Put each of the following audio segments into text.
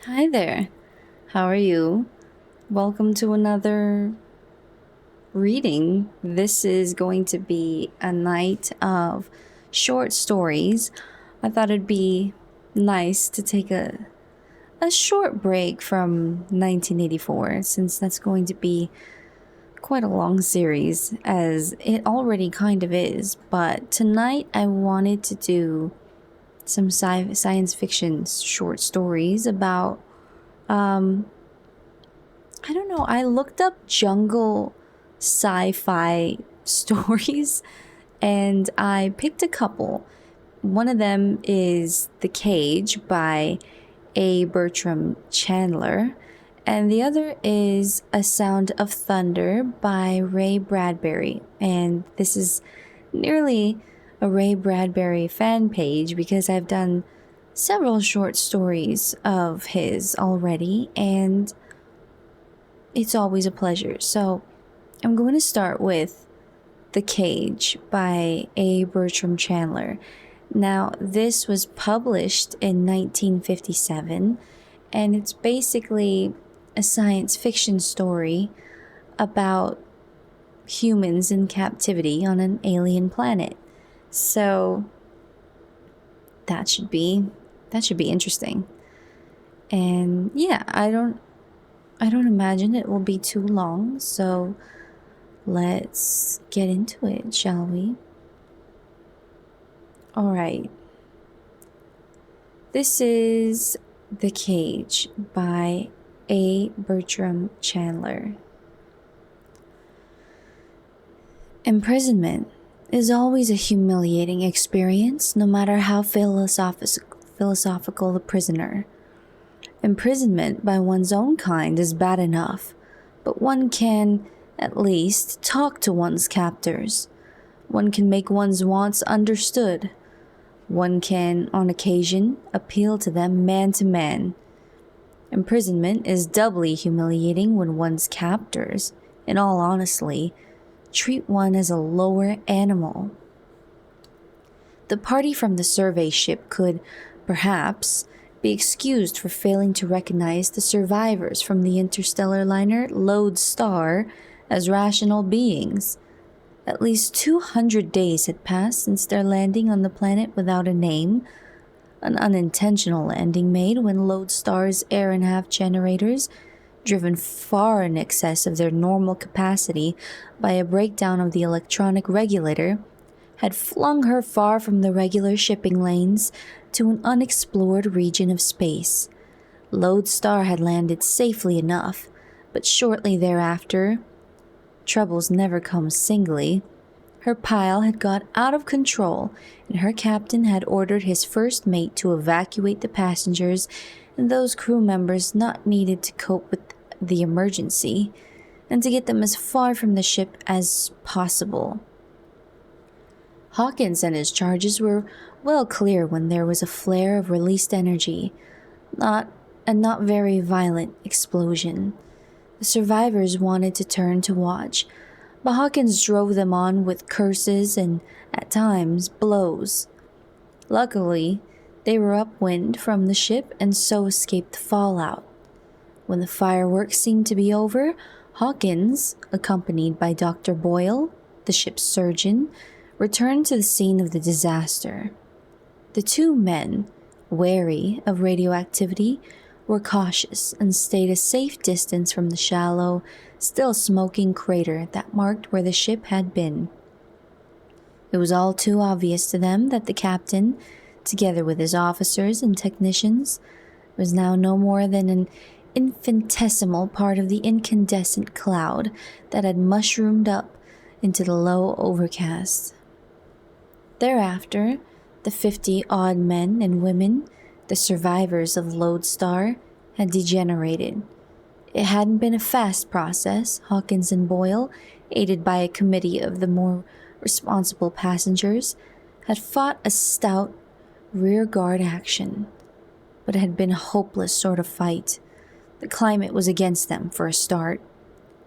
Hi there. How are you? Welcome to another reading. This is going to be a night of short stories. I thought it'd be nice to take a short break from 1984 since that's going to be quite a long series as it already kind of is. But tonight I wanted to do some science fiction short stories about um I don't know. I looked up jungle sci fi stories and I picked a couple. One of them is The Cage by Bertram Chandler, and the other is A Sound of Thunder by Ray Bradbury. And this is nearly a Ray Bradbury fan page because I've done several short stories of his already, and it's always a pleasure. So I'm going to start with The Cage by Bertram Chandler. Now, this was published in 1957, and it's basically a science fiction story about humans in captivity on an alien planet. So that should be interesting. And yeah, I don't imagine it will be too long, so let's get into it, shall we? Alright. This is The Cage by Bertram Chandler. Imprisonment is always a humiliating experience, no matter how philosophical the prisoner. Imprisonment by one's own kind is bad enough, but one can, at least, talk to one's captors. One can make one's wants understood. One can, on occasion, appeal to them man to man. Imprisonment is doubly humiliating when one's captors, in all honesty, treat one as a lower animal. The party from the survey ship could, perhaps, be excused for failing to recognize the survivors from the interstellar liner Lodestar as rational beings. At least 200 days had passed since their landing on the planet without a name, an unintentional landing made when Lodestar's air and half generators, driven far in excess of their normal capacity by a breakdown of the electronic regulator, had flung her far from the regular shipping lanes to an unexplored region of space. Lodestar had landed safely enough, but shortly thereafter, troubles never come singly, her pile had got out of control, and her captain had ordered his first mate to evacuate the passengers and those crew members not needed to cope with the emergency, and to get them as far from the ship as possible. Hawkins and his charges were well clear when there was a flare of released energy, not very violent explosion. The survivors wanted to turn to watch, but Hawkins drove them on with curses and, at times, blows. Luckily, they were upwind from the ship and so escaped the fallout. When the fireworks seemed to be over, Hawkins, accompanied by Dr. Boyle, the ship's surgeon, returned to the scene of the disaster. The two men, wary of radioactivity, were cautious and stayed a safe distance from the shallow, still smoking crater that marked where the ship had been. It was all too obvious to them that the captain, together with his officers and technicians, was now no more than an infinitesimal part of the incandescent cloud that had mushroomed up into the low overcast. Thereafter, the 50-odd men and women, the survivors of Lodestar, had degenerated. It hadn't been a fast process. Hawkins and Boyle, aided by a committee of the more responsible passengers, had fought a stout rearguard action, but it had been a hopeless sort of fight. The climate was against them, for a start.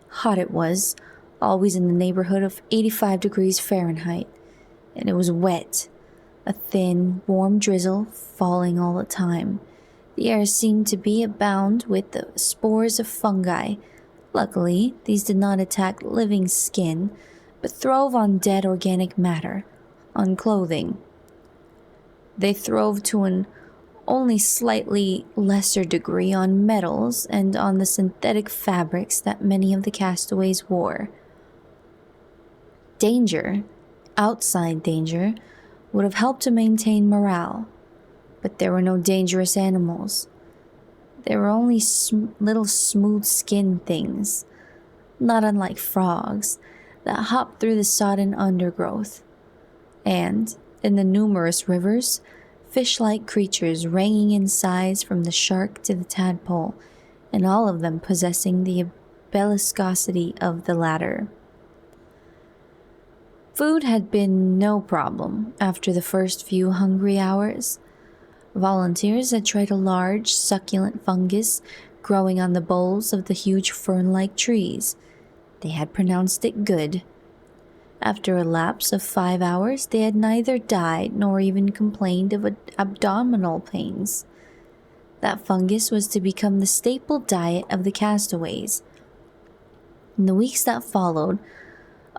Hot it was, always in the neighborhood of 85 degrees Fahrenheit, and it was wet, a thin, warm drizzle falling all the time. The air seemed to be abound with the spores of fungi. Luckily, these did not attack living skin, but throve on dead organic matter, on clothing. They throve to an only slightly lesser degree on metals and on the synthetic fabrics that many of the castaways wore. Danger, outside danger, would have helped to maintain morale, but there were no dangerous animals. There were only little smooth-skinned things, not unlike frogs, that hopped through the sodden undergrowth. And, in the numerous rivers, fish-like creatures ranging in size from the shark to the tadpole, and all of them possessing the bellicosity of the latter. Food had been no problem after the first few hungry hours. Volunteers had tried a large, succulent fungus growing on the boles of the huge fern-like trees. They had pronounced it good. After a lapse of 5 hours, they had neither died nor even complained of abdominal pains. That fungus was to become the staple diet of the castaways. In the weeks that followed,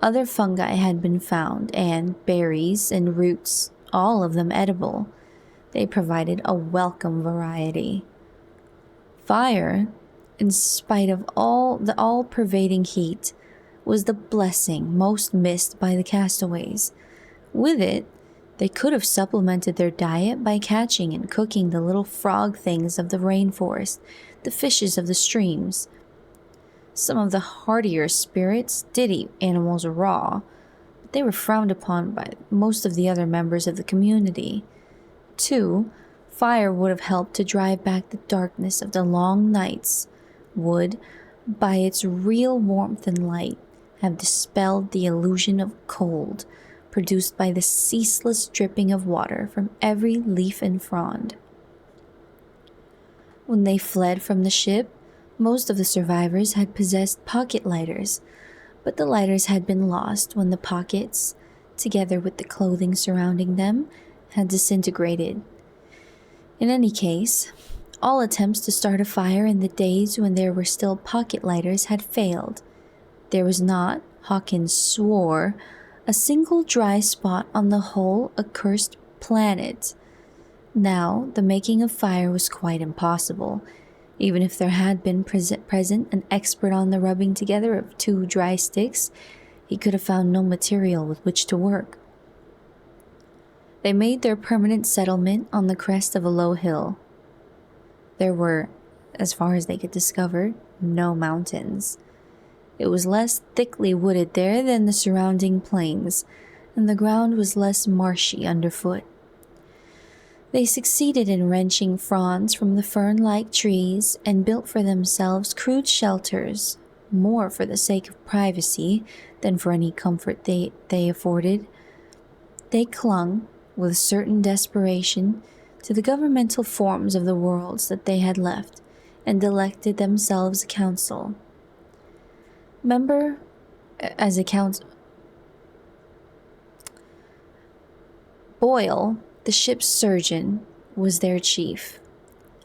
other fungi had been found, and berries and roots, all of them edible. They provided a welcome variety. Fire, in spite of the all-pervading heat, was the blessing most missed by the castaways. With it, they could have supplemented their diet by catching and cooking the little frog things of the rainforest, the fishes of the streams. Some of the hardier spirits did eat animals raw, but they were frowned upon by most of the other members of the community. 2, fire would have helped to drive back the darkness of the long nights, would, by its real warmth and light, have dispelled the illusion of cold produced by the ceaseless dripping of water from every leaf and frond. When they fled from the ship, most of the survivors had possessed pocket lighters, but the lighters had been lost when the pockets, together with the clothing surrounding them, had disintegrated. In any case, all attempts to start a fire in the days when there were still pocket lighters had failed. There was not, Hawkins swore, a single dry spot on the whole accursed planet. Now, the making of fire was quite impossible. Even if there had been present an expert on the rubbing together of 2 dry sticks, he could have found no material with which to work. They made their permanent settlement on the crest of a low hill. There were, as far as they could discover, no mountains. It was less thickly wooded there than the surrounding plains, and the ground was less marshy underfoot. They succeeded in wrenching fronds from the fern-like trees and built for themselves crude shelters, more for the sake of privacy than for any comfort they afforded. They clung, with certain desperation, to the governmental forms of the worlds that they had left, and elected themselves a council. Boyle, the ship's surgeon, was their chief.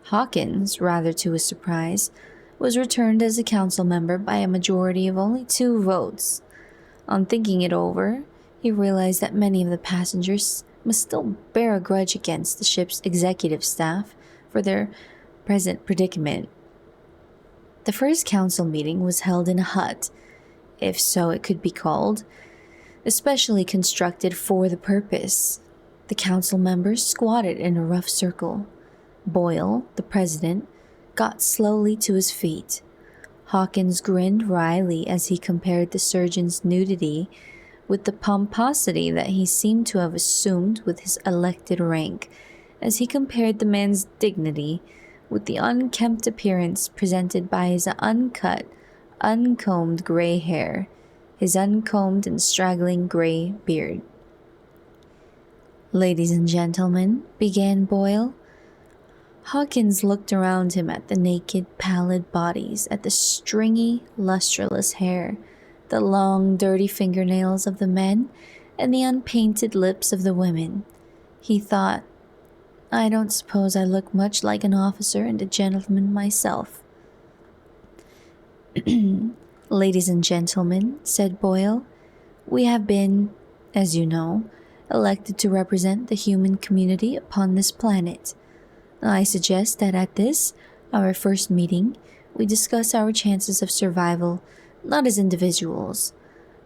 Hawkins, rather to his surprise, was returned as a council member by a majority of only 2 votes. On thinking it over, he realized that many of the passengers must still bear a grudge against the ship's executive staff for their present predicament. The first council meeting was held in a hut, if so it could be called, especially constructed for the purpose. The council members squatted in a rough circle. Boyle, the president, got slowly to his feet. Hawkins grinned wryly as he compared the surgeon's nudity with the pomposity that he seemed to have assumed with his elected rank, as he compared the man's dignity with the unkempt appearance presented by his uncut, uncombed gray hair, his uncombed and straggling gray beard. "Ladies and gentlemen," began Boyle. Hawkins looked around him at the naked, pallid bodies, at the stringy, lustreless hair, the long, dirty fingernails of the men, and the unpainted lips of the women. He thought, I don't suppose I look much like an officer and a gentleman myself. Ladies and gentlemen, said Boyle, we have been, as you know, elected to represent the human community upon this planet. I suggest that at this, our first meeting, we discuss our chances of survival, not as individuals,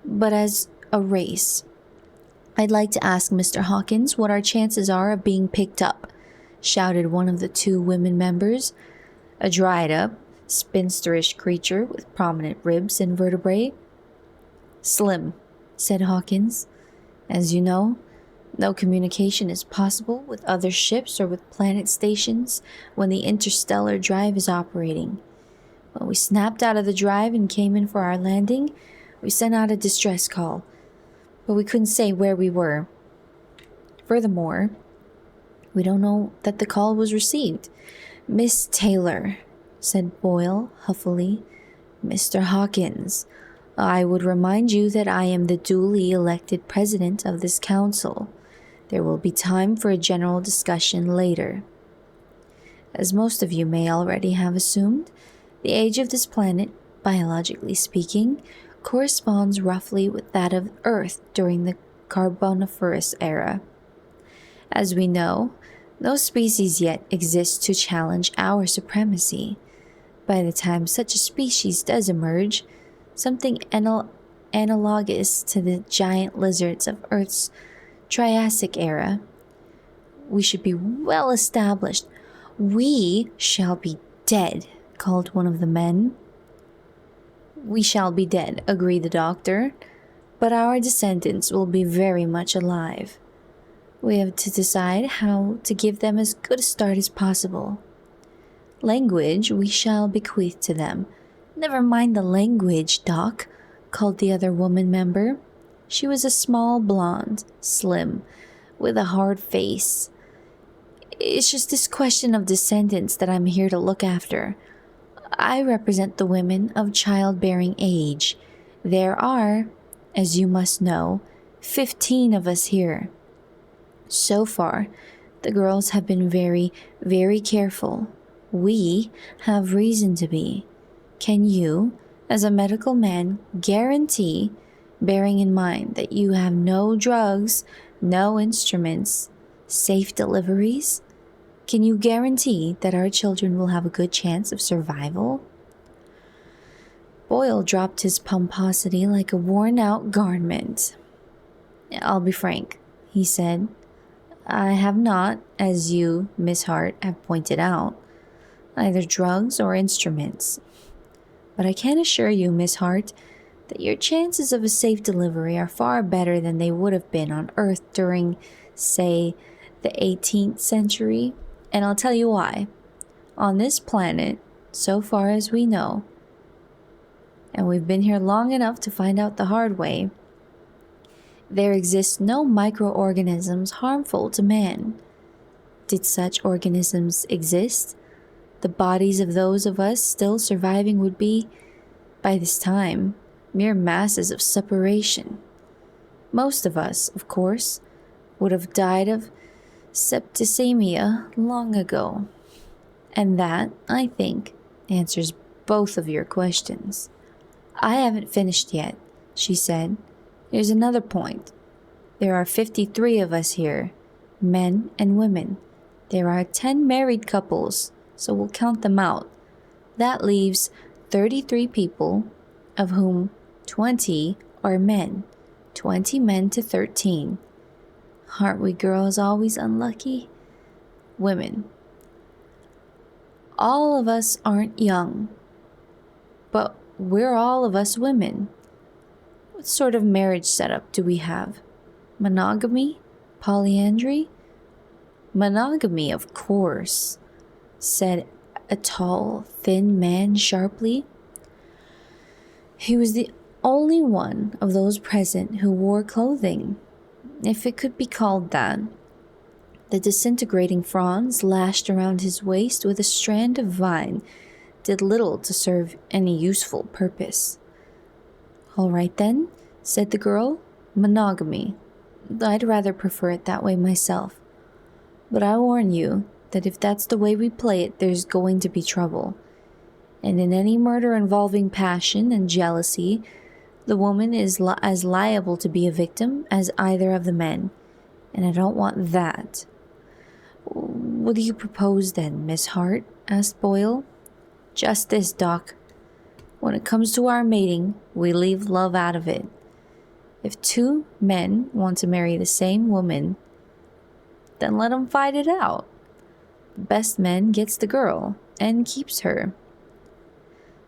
but as a race. I'd like to ask Mr. Hawkins what our chances are of being picked up, shouted one of the two women members, a dried-up, spinsterish creature with prominent ribs and vertebrae. Slim, said Hawkins. As you know, no communication is possible with other ships or with planet stations when the interstellar drive is operating. When we snapped out of the drive and came in for our landing, we sent out a distress call, but we couldn't say where we were. Furthermore, we don't know that the call was received. Miss Taylor, said Boyle huffily. Mr. Hawkins, I would remind you that I am the duly elected president of this council. There will be time for a general discussion later. As most of you may already have assumed, the age of this planet, biologically speaking, corresponds roughly with that of Earth during the Carboniferous era. As we know, no species yet exists to challenge our supremacy. By the time such a species does emerge, something analogous to the giant lizards of Earth's Triassic era, we should be well established. We shall be dead, called one of the men. We shall be dead, agreed the doctor, but our descendants will be very much alive. We have to decide how to give them as good a start as possible. Language we shall bequeath to them. Never mind the language, Doc, called the other woman member. She was a small blonde, slim, with a hard face. It's just this question of descendants that I'm here to look after. I represent the women of childbearing age. There are, as you must know, 15 of us here. So far, the girls have been very, very careful. We have reason to be. Can you, as a medical man, guarantee, bearing in mind that you have no drugs, no instruments, safe deliveries? Can you guarantee that our children will have a good chance of survival? Boyle dropped his pomposity like a worn-out garment. I'll be frank, he said. I have not, as you, Miss Hart, have pointed out, either drugs or instruments. But I can assure you, Miss Hart, that your chances of a safe delivery are far better than they would have been on Earth during, say, the 18th century. And I'll tell you why. On this planet, so far as we know, and we've been here long enough to find out the hard way, there exist no microorganisms harmful to man. Did such organisms exist, the bodies of those of us still surviving would be, by this time, mere masses of suppuration. Most of us, of course, would have died of septicemia long ago. And that, I think, answers both of your questions. I haven't finished yet, she said. Here's another point. There are 53 of us here, men and women. There are 10 married couples, so we'll count them out. That leaves 33 people, of whom 20 are men. 20 men to 13. Aren't we girls always unlucky? Women. All of us aren't young, but we're all of us women. What sort of marriage setup do we have? Monogamy? Polyandry? Monogamy, of course, said a tall, thin man sharply. He was the only one of those present who wore clothing, if it could be called that. The disintegrating fronds lashed around his waist with a strand of vine did little to serve any useful purpose. All right then, said the girl. Monogamy. I'd rather prefer it that way myself. But I warn you that if that's the way we play it, there's going to be trouble. And in any murder involving passion and jealousy, the woman is as liable to be a victim as either of the men. And I don't want that. What do you propose then, Miss Hart? Asked Boyle. Just this, Doc. When it comes to our mating, we leave love out of it. If two men want to marry the same woman, then let them fight it out. The best man gets the girl and keeps her.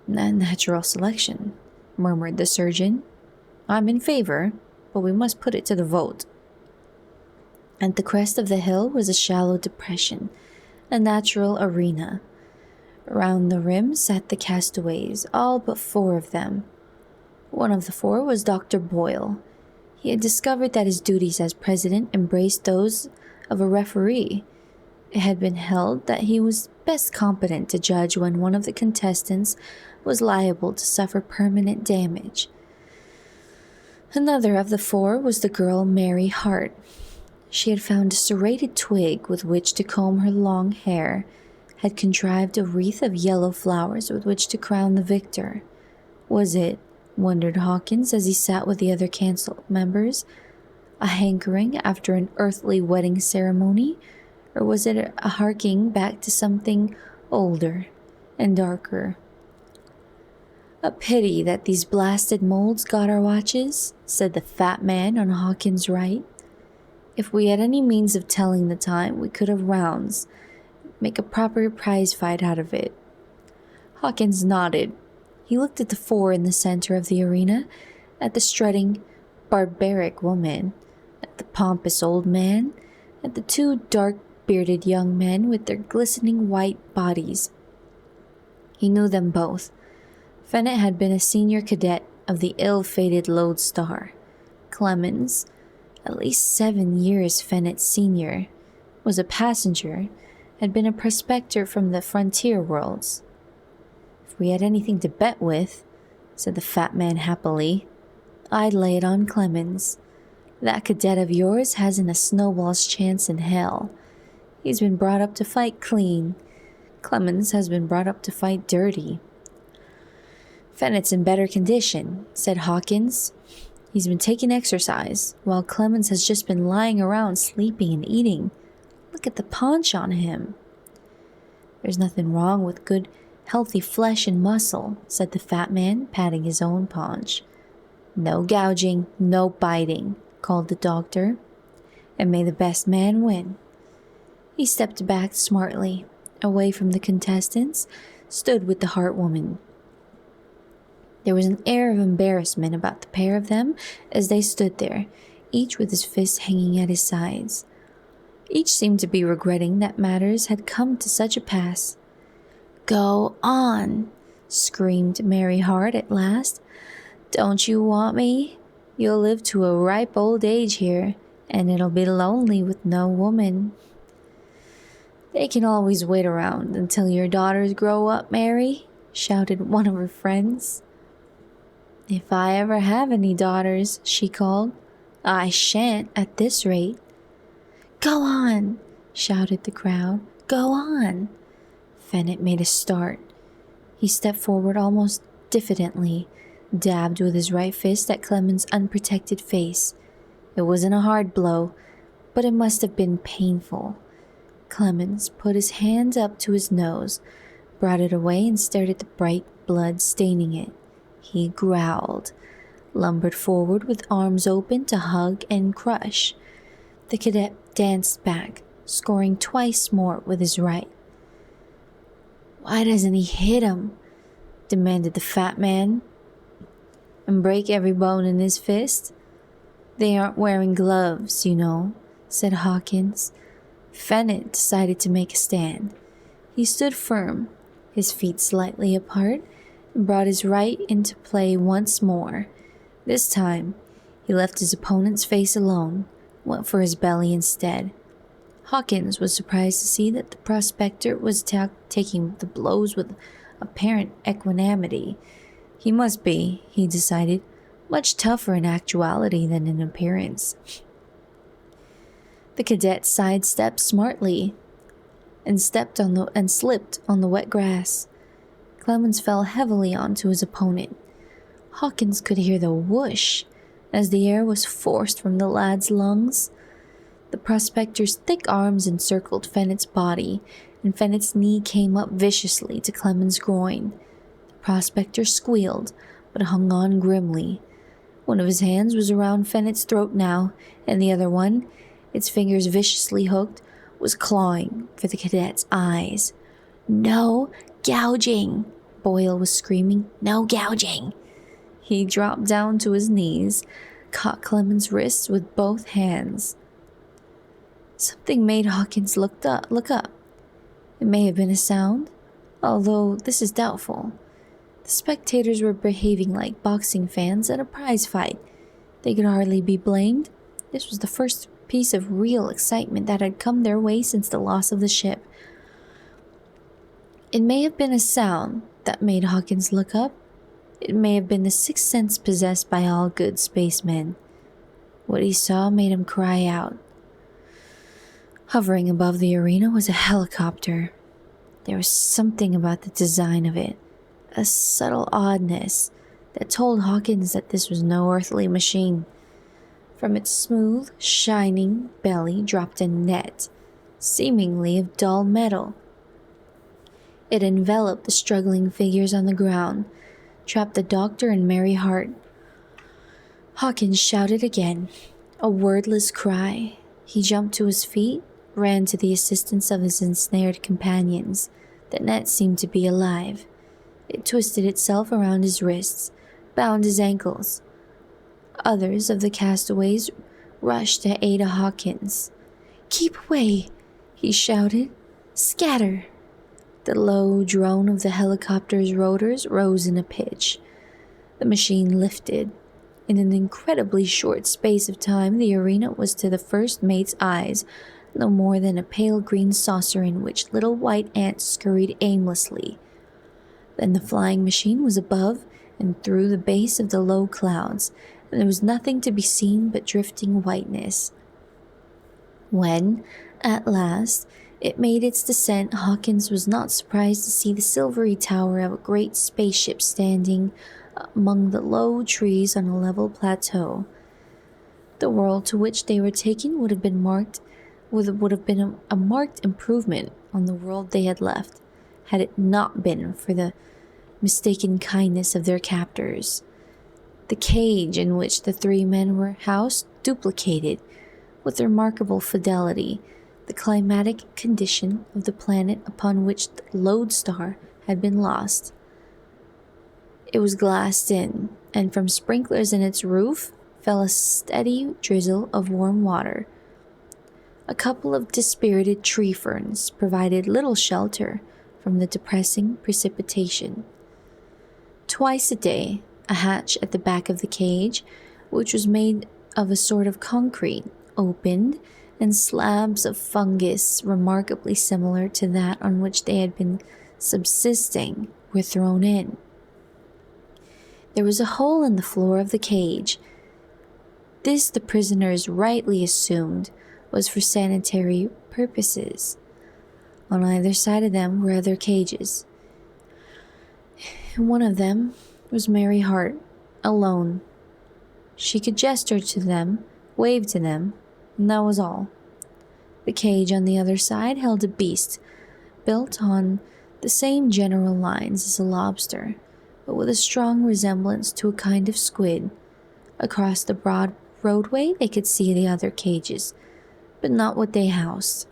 Natural selection, murmured the surgeon. I'm in favor, but we must put it to the vote. At the crest of the hill was a shallow depression, a natural arena. Around the rim sat the castaways, all but 4 of them. One of the 4 was Dr. Boyle. He had discovered that his duties as president embraced those of a referee. It had been held that he was best competent to judge when one of the contestants was liable to suffer permanent damage. Another of the 4 was the girl Mary Hart. She had found a serrated twig with which to comb her long hair, had contrived a wreath of yellow flowers with which to crown the victor. Was it, wondered Hawkins as he sat with the other council members, a hankering after an earthly wedding ceremony, or was it a harking back to something older and darker? A pity that these blasted molds got our watches, said the fat man on Hawkins' right. If we had any means of telling the time, we could have rounds, make a proper prize fight out of it. Hawkins nodded. He looked at the 4 in the center of the arena, at the strutting, barbaric woman, at the pompous old man, at the 2 dark-bearded young men with their glistening white bodies. He knew them both. Fennett had been a senior cadet of the ill-fated Lodestar. Clemens, at least 7 years Fennett's senior, was a passenger, had been a prospector from the frontier worlds. If we had anything to bet with, said the fat man happily, I'd lay it on Clemens. That cadet of yours hasn't a snowball's chance in hell. He's been brought up to fight clean. Clemens has been brought up to fight dirty. Fennett's in better condition, said Hawkins. He's been taking exercise, while Clemens has just been lying around sleeping and eating. Look at the paunch on him. There's nothing wrong with good, healthy flesh and muscle, said the fat man, patting his own paunch. No gouging, no biting, called the doctor. And may the best man win. He stepped back smartly, away from the contestants, stood with the Hart woman. There was an air of embarrassment about the pair of them as they stood there, each with his fists hanging at his sides. Each seemed to be regretting that matters had come to such a pass. Go on, screamed Mary Hart at last. Don't you want me? You'll live to a ripe old age here, and it'll be lonely with no woman. They can always wait around until your daughters grow up, Mary, shouted one of her friends. If I ever have any daughters, she called. I shan't at this rate. Go on, shouted the crowd. Go on. Fennett made a start. He stepped forward almost diffidently, dabbed with his right fist at Clemens' unprotected face. It wasn't a hard blow, but it must have been painful. Clemens put his hand up to his nose, brought it away and stared at the bright blood staining it. He growled, lumbered forward with arms open to hug and crush. The cadet danced back, scoring twice more with his right. Why doesn't he hit him? Demanded the fat man. And break every bone in his fist? They aren't wearing gloves, you know, said Hawkins. Fennett decided to make a stand. He stood firm, his feet slightly apart, and brought his right into play once more. This time, he left his opponent's face alone, went for his belly instead. Hawkins was surprised to see that the prospector was taking the blows with apparent equanimity. He must be, he decided, much tougher in actuality than in appearance. The cadet sidestepped smartly and slipped on the wet grass. Clemens fell heavily onto his opponent. Hawkins could hear the whoosh as the air was forced from the lad's lungs. The prospector's thick arms encircled Fennett's body, and Fennett's knee came up viciously to Clemens' groin. The prospector squealed, but hung on grimly. One of his hands was around Fennett's throat now, and the other one, its fingers viciously hooked, was clawing for the cadet's eyes. "No gouging!" Boyle was screaming. "No gouging!" He dropped down to his knees, caught Clemens' wrists with both hands. Something made Hawkins look up. It may have been a sound, although this is doubtful. The spectators were behaving like boxing fans at a prize fight. They could hardly be blamed. This was the first piece of real excitement that had come their way since the loss of the ship. It may have been a sound that made Hawkins look up. It may have been the sixth sense possessed by all good spacemen. What he saw made him cry out. Hovering above the arena was a helicopter. There was something about the design of it, a subtle oddness, that told Hawkins that this was no earthly machine. From its smooth, shining belly dropped a net, seemingly of dull metal. It enveloped the struggling figures on the ground, trapped the doctor and Mary Hart. Hawkins shouted again, a wordless cry. He jumped to his feet, ran to the assistance of his ensnared companions. The net seemed to be alive. It twisted itself around his wrists, bound his ankles. Others of the castaways rushed to aid Hawkins. "Keep away," he shouted. "Scatter." The low drone of the helicopter's rotors rose in a pitch. The machine lifted. In an incredibly short space of time, the arena was to the first mate's eyes no more than a pale green saucer in which little white ants scurried aimlessly. Then the flying machine was above and through the base of the low clouds, and there was nothing to be seen but drifting whiteness. When, at last, it made its descent, Hawkins was not surprised to see the silvery tower of a great spaceship standing among the low trees on a level plateau. The world to which they were taken would have been a marked improvement on the world they had left, had it not been for the mistaken kindness of their captors. The cage in which the three men were housed duplicated, with remarkable fidelity, the climatic condition of the planet upon which the lodestar had been lost. It was glassed in, and from sprinklers in its roof fell a steady drizzle of warm water. A couple of dispirited tree ferns provided little shelter from the depressing precipitation. Twice a day, a hatch at the back of the cage, which was made of a sort of concrete, opened, and slabs of fungus remarkably similar to that on which they had been subsisting were thrown in. There was a hole in the floor of the cage. This the prisoners rightly assumed was for sanitary purposes. On either side of them were other cages. In one of them was Mary Hart, alone. She could gesture to them, wave to them, and that was all. The cage on the other side held a beast, built on the same general lines as a lobster, but with a strong resemblance to a kind of squid. Across the broad roadway they could see the other cages, but not what they housed.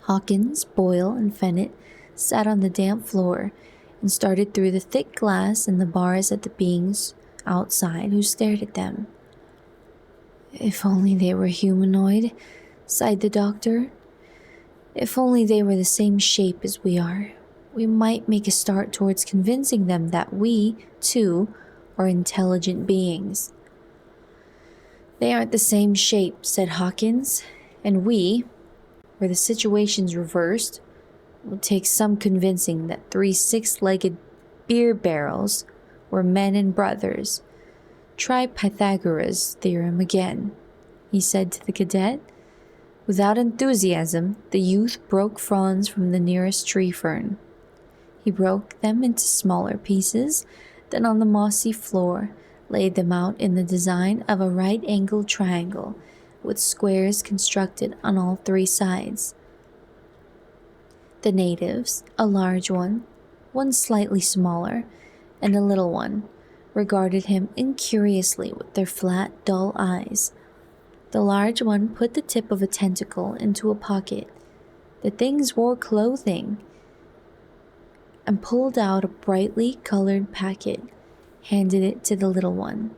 Hawkins, Boyle, and Fennett sat on the damp floor and started through the thick glass and the bars at the beings outside who stared at them. "If only they were humanoid," sighed the doctor. "If only they were the same shape as we are, we might make a start towards convincing them that we, too, are intelligent beings." "They aren't the same shape," said Hawkins, "and we, where the situation's reversed, will take some convincing that 3 six-legged beer barrels were men and brothers. Try Pythagoras' theorem again," he said to the cadet. Without enthusiasm, the youth broke fronds from the nearest tree fern. He broke them into smaller pieces, then on the mossy floor, laid them out in the design of a right-angled triangle, with squares constructed on all three sides. The natives, a large one slightly smaller, and a little one, regarded him incuriously with their flat, dull eyes. The large one put the tip of a tentacle into a pocket. The things wore clothing, and pulled out a brightly colored packet, handed it to the little one.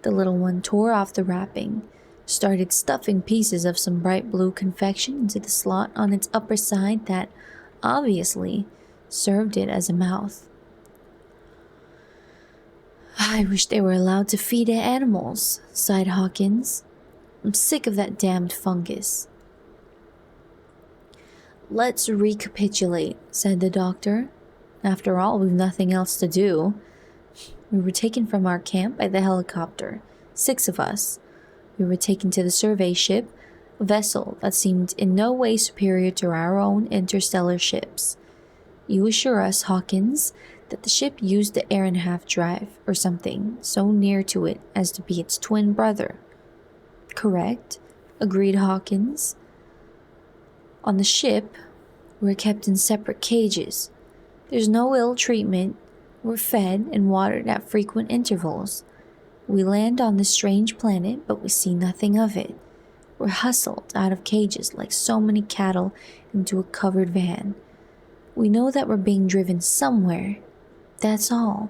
The little one tore off the wrapping, started stuffing pieces of some bright blue confection into the slot on its upper side that, obviously, served it as a mouth. "I wish they were allowed to feed animals," sighed Hawkins. "I'm sick of that damned fungus." "Let's recapitulate," said the doctor. "After all, we've nothing else to do. We were taken from our camp by the helicopter, 6 of us. We were taken to the survey ship, a vessel that seemed in no way superior to our own interstellar ships. You assure us, Hawkins, that the ship used the 1.5 drive or something so near to it as to be its twin brother." "Correct," agreed Hawkins. "On the ship, we're kept in separate cages. There's no ill treatment. We're fed and watered at frequent intervals. We land on this strange planet, but we see nothing of it. We're hustled out of cages like so many cattle into a covered van. We know that we're being driven somewhere. That's all.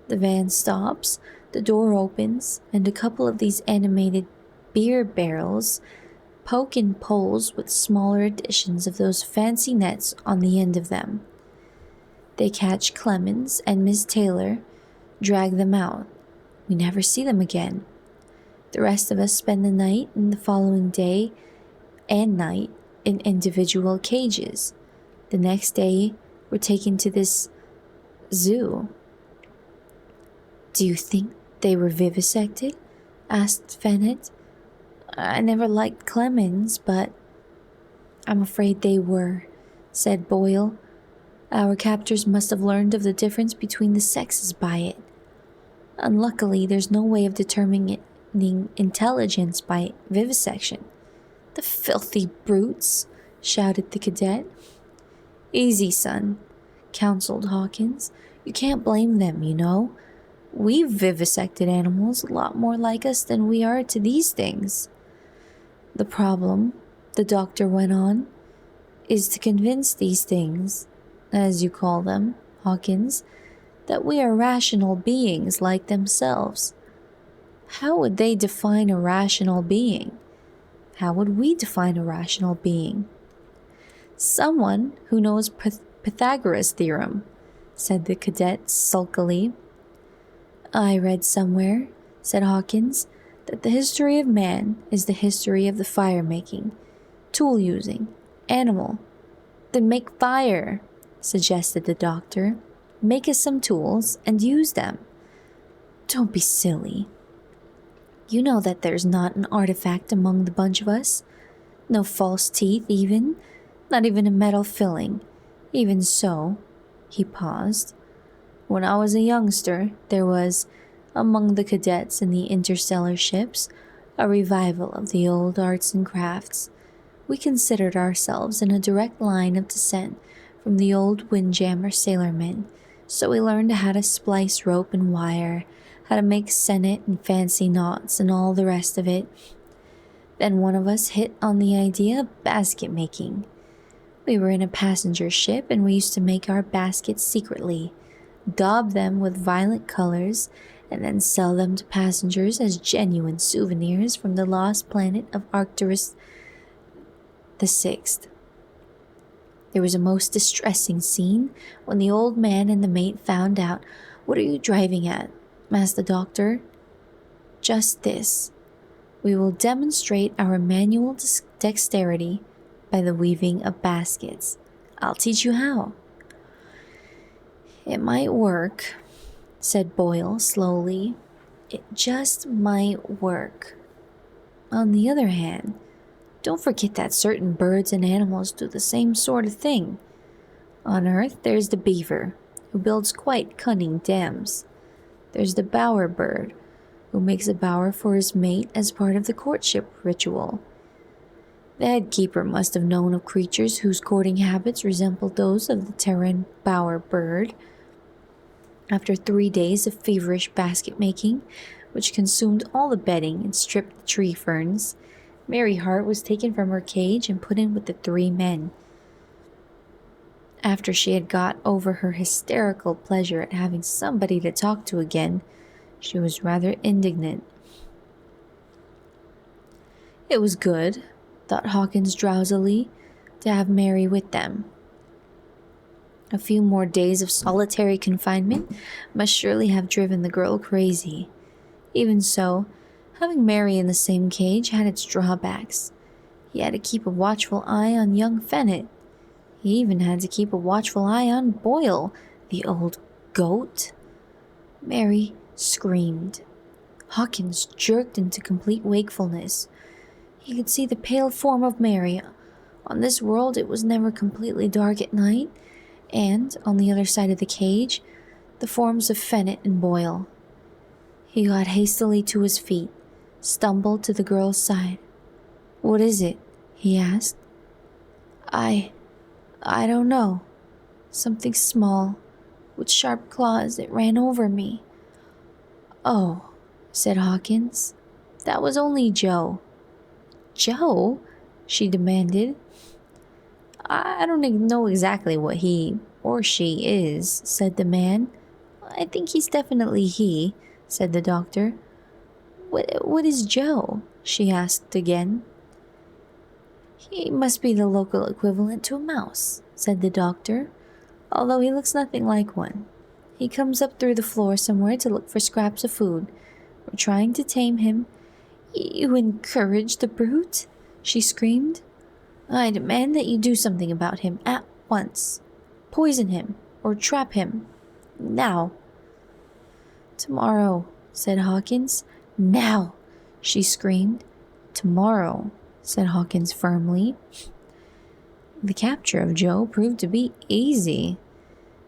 The van stops, the door opens, and a couple of these animated beer barrels poke in poles with smaller editions of those fancy nets on the end of them. They catch Clemens and Miss Taylor, drag them out. We never see them again. The rest of us spend the night and the following day and night in individual cages. The next day, we're taken to this zoo." "Do you think they were vivisected?" asked Fennett. "I never liked Clemens, but I'm afraid they were," said Boyle. "Our captors must have learned of the difference between the sexes by it. Unluckily, there's no way of determining intelligence by vivisection." "The filthy brutes!" shouted the cadet. "Easy, son," counseled Hawkins. "You can't blame them, you know. We've vivisected animals a lot more like us than we are to these things. The problem," the doctor went on, "is to convince these things, as you call them, Hawkins, that we are rational beings like themselves. How would they define a rational being? How would we define a rational being?" "Someone who knows Pythagoras' theorem," said the cadet sulkily. "I read somewhere," said Hawkins, "that the history of man is the history of the fire-making, tool-using, animal." "Then make fire," suggested the doctor. "Make us some tools and use them." "Don't be silly. You know that there's not an artifact among the bunch of us. No false teeth even, not even a metal filling. Even so," he paused, "when I was a youngster, there was, among the cadets in the interstellar ships, a revival of the old arts and crafts. We considered ourselves in a direct line of descent from the old windjammer sailormen, so we learned how to splice rope and wire, how to make sennit and fancy knots and all the rest of it. Then one of us hit on the idea of basket making. We were in a passenger ship and we used to make our baskets secretly, daub them with violent colors, and then sell them to passengers as genuine souvenirs from the lost planet of Arcturus the Sixth. There was a most distressing scene when the old man and the mate found out. "What are you driving at?" asked the doctor. "Just this. We will demonstrate our manual dexterity by the weaving of baskets. I'll teach you how." "It might work," said Boyle slowly. "It just might work. On the other hand, Don't forget that certain birds and animals do the same sort of thing. On Earth, there's the beaver, who builds quite cunning dams. There's the bower bird, who makes a bower for his mate as part of the courtship ritual. The head keeper must have known of creatures whose courting habits resembled those of the Terran bower bird. After 3 days of feverish basket making, which consumed all the bedding and stripped the tree ferns, Mary Hart was taken from her cage and put in with the 3 men. After she had got over her hysterical pleasure at having somebody to talk to again, she was rather indignant. It was good, thought Hawkins drowsily, to have Mary with them. A few more days of solitary confinement must surely have driven the girl crazy. Even so, having Mary in the same cage had its drawbacks. He had to keep a watchful eye on young Fennett. He even had to keep a watchful eye on Boyle, the old goat. Mary screamed. Hawkins jerked into complete wakefulness. He could see the pale form of Mary. On this world, it was never completely dark at night, and, on the other side of the cage, the forms of Fennett and Boyle. He got hastily to his feet, stumbled to the girl's side. "What is it?" he asked. I don't know. Something small, with sharp claws that ran over me." "Oh," said Hawkins. "That was only Joe." "Joe?" she demanded. "I don't know exactly what he or she is," said the man. "I think he's definitely he," said the doctor. What is Joe?" she asked again. "He must be the local equivalent to a mouse," said the doctor, "although he looks nothing like one. He comes up through the floor somewhere to look for scraps of food. We're trying to tame him." "You encourage the brute?" she screamed. "I demand that you do something about him at once. Poison him or trap him. Now." "Tomorrow," said Hawkins. "Now," she screamed. "Tomorrow," said Hawkins firmly. The capture of Joe proved to be easy.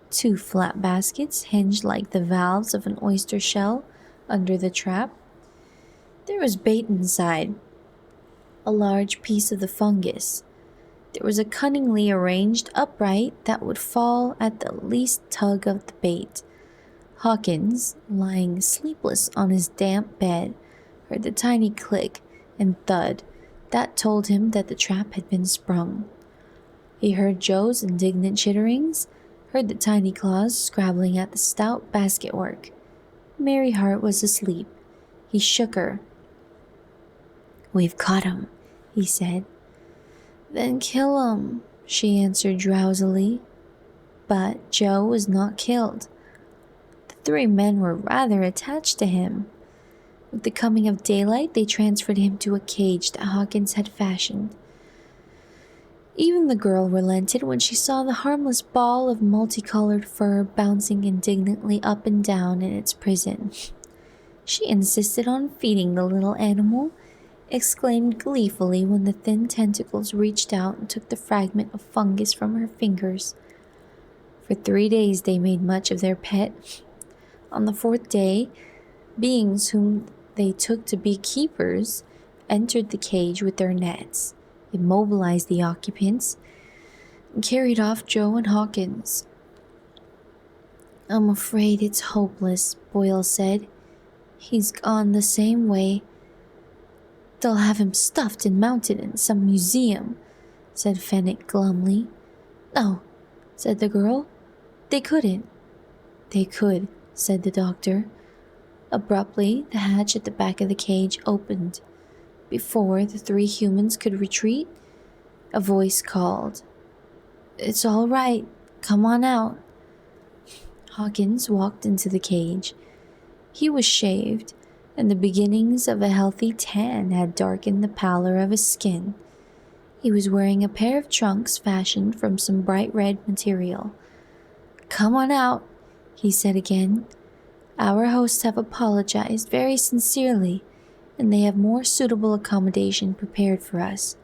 2 flat baskets hinged like the valves of an oyster shell under the trap. There was bait inside, a large piece of the fungus. There was a cunningly arranged upright that would fall at the least tug of the bait. Hawkins, lying sleepless on his damp bed, heard the tiny click and thud that told him that the trap had been sprung. He heard Joe's indignant chitterings, heard the tiny claws scrabbling at the stout basketwork. Mary Hart was asleep. He shook her. "We've caught him," he said. "Then kill him," she answered drowsily. But Joe was not killed. The 3 men were rather attached to him. With the coming of daylight, they transferred him to a cage that Hawkins had fashioned. Even the girl relented when she saw the harmless ball of multicolored fur bouncing indignantly up and down in its prison. She insisted on feeding the little animal, exclaimed gleefully when the thin tentacles reached out and took the fragment of fungus from her fingers. For 3 days they made much of their pet. On the 4th day, beings whom they took to be keepers entered the cage with their nets, immobilized the occupants, and carried off Joe and Hawkins. "I'm afraid it's hopeless," Boyle said. "He's gone the same way. They'll have him stuffed and mounted in some museum," said Fennett glumly. "No," said the girl. "They couldn't." "They could," said the doctor. Abruptly, the hatch at the back of the cage opened. Before the 3 humans could retreat, a voice called, "It's all right. Come on out." Hawkins walked into the cage. He was shaved, and the beginnings of a healthy tan had darkened the pallor of his skin. He was wearing a pair of trunks fashioned from some bright red material. "Come on out," he said again. "Our hosts have apologized very sincerely, and they have more suitable accommodation prepared for us.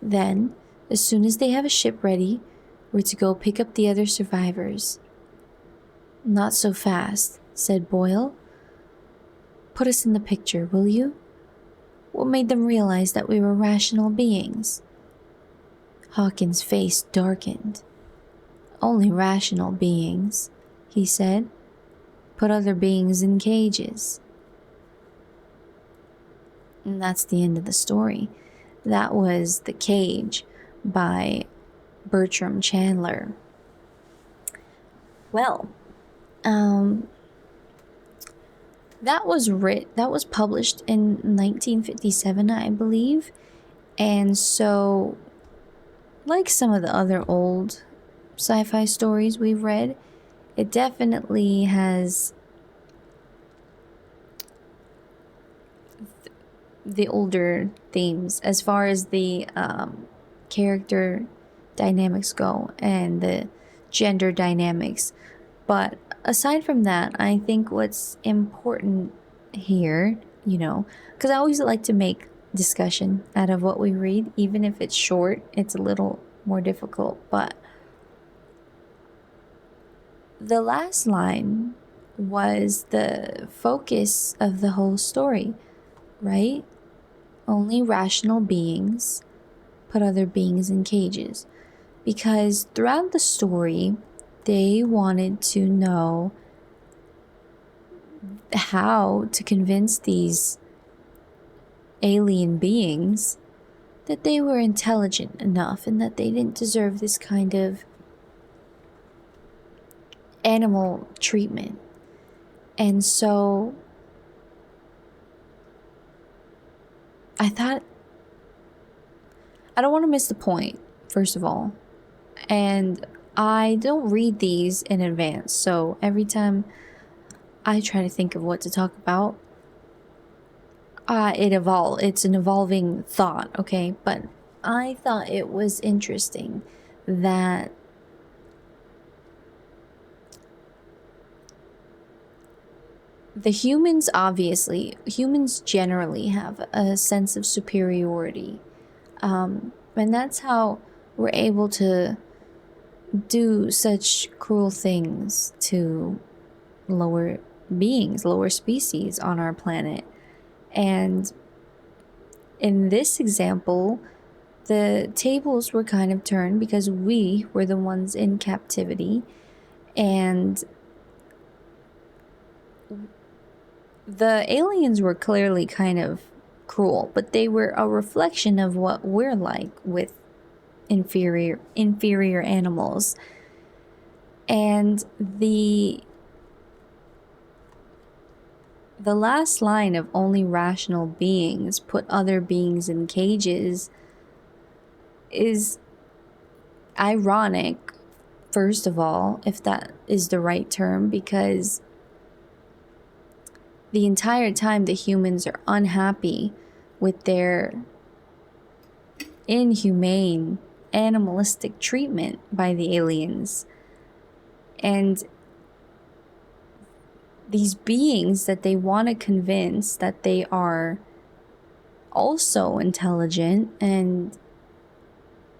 Then, as soon as they have a ship ready, we're to go pick up the other survivors." "Not so fast," said Boyle. "Put us in the picture, will you? What made them realize that we were rational beings?" Hawkins' face darkened. "Only rational beings," he said. "Put other beings in cages." And that's the end of the story. That was The Cage by Bertram Chandler. Well, that was published in 1957, I believe. And so, like some of the other old sci-fi stories we've read, it definitely has the older themes as far as the character dynamics go and the gender dynamics. But aside from that, I think what's important here, because I always like to make discussion out of what we read, even if it's short, it's a little more difficult. But the last line was the focus of the whole story, right? Only rational beings put other beings in cages. Because throughout the story, they wanted to know how to convince these alien beings that they were intelligent enough and that they didn't deserve this kind of animal treatment. And so I thought, I don't want to miss the point, first of all. And I don't read these in advance, so every time I try to think of what to talk about, it's an evolving thought, okay? But I thought it was interesting that humans generally have a sense of superiority. And that's how we're able to do such cruel things to lower beings, lower species on our planet. And in this example, the tables were kind of turned because we were the ones in captivity, and the aliens were clearly kind of cruel, but they were a reflection of what we're like with inferior animals. And the last line of "only rational beings put other beings in cages" is ironic, first of all, if that is the right term, because the entire time the humans are unhappy with their inhumane, animalistic treatment by the aliens. And these beings that they want to convince that they are also intelligent and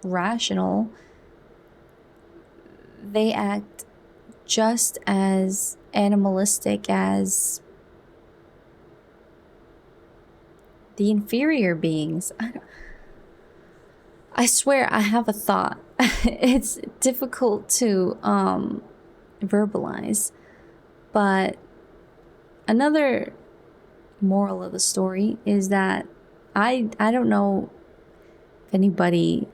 rational, they act just as animalistic as the inferior beings. I swear I have a thought. It's difficult to verbalize. But another moral of the story is that I don't know if anybody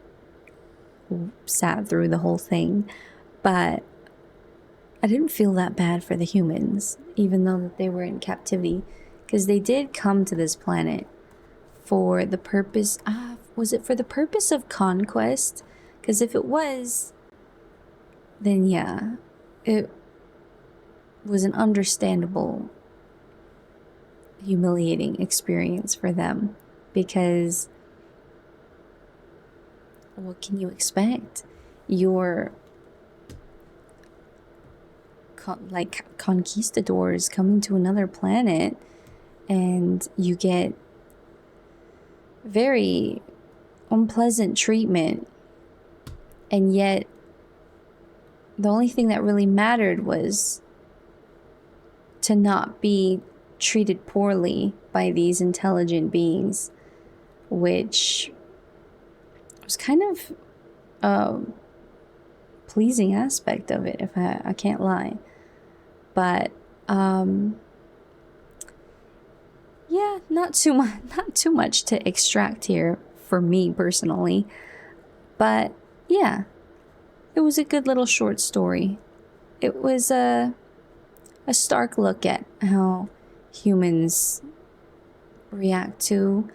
sat through the whole thing, but I didn't feel that bad for the humans, even though that they were in captivity, because they did come to this planet for the purpose was it for the purpose of conquest? Because if it was, then yeah, it was an understandable humiliating experience for them, because what can you expect? You're like conquistadors coming to another planet, and you get very unpleasant treatment, and yet the only thing that really mattered was to not be treated poorly by these intelligent beings, which was kind of a pleasing aspect of it, if I can't lie. But yeah, not too much to extract here for me personally. But yeah, it was a good little short story. It was a stark look at how humans react to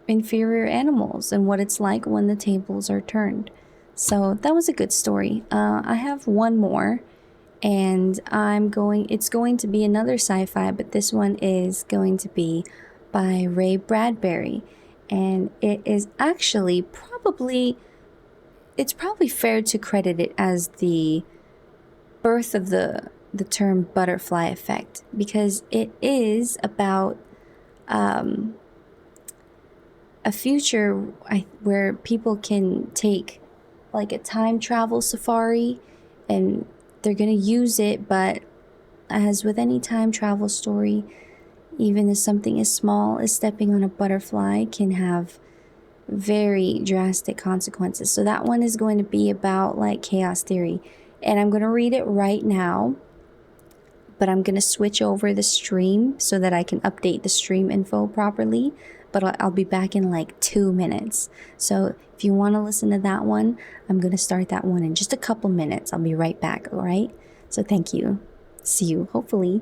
inferior animals and what it's like when the tables are turned. So that was a good story. I have one more, and it's going to be another sci-fi, but this one is going to be by Ray Bradbury, and it is actually it's probably fair to credit it as the birth of the term butterfly effect, because it is about a future where people can take like a time travel safari, and they're going to use it, but as with any time travel story, even as something as small as stepping on a butterfly can have very drastic consequences. So that one is going to be about like chaos theory, and I'm going to read it right now, but I'm going to switch over the stream so that I can update the stream info properly. But I'll be back in like 2 minutes. So if you want to listen to that one, I'm going to start that one in just a couple minutes. I'll be right back, all right? So thank you. See you, hopefully,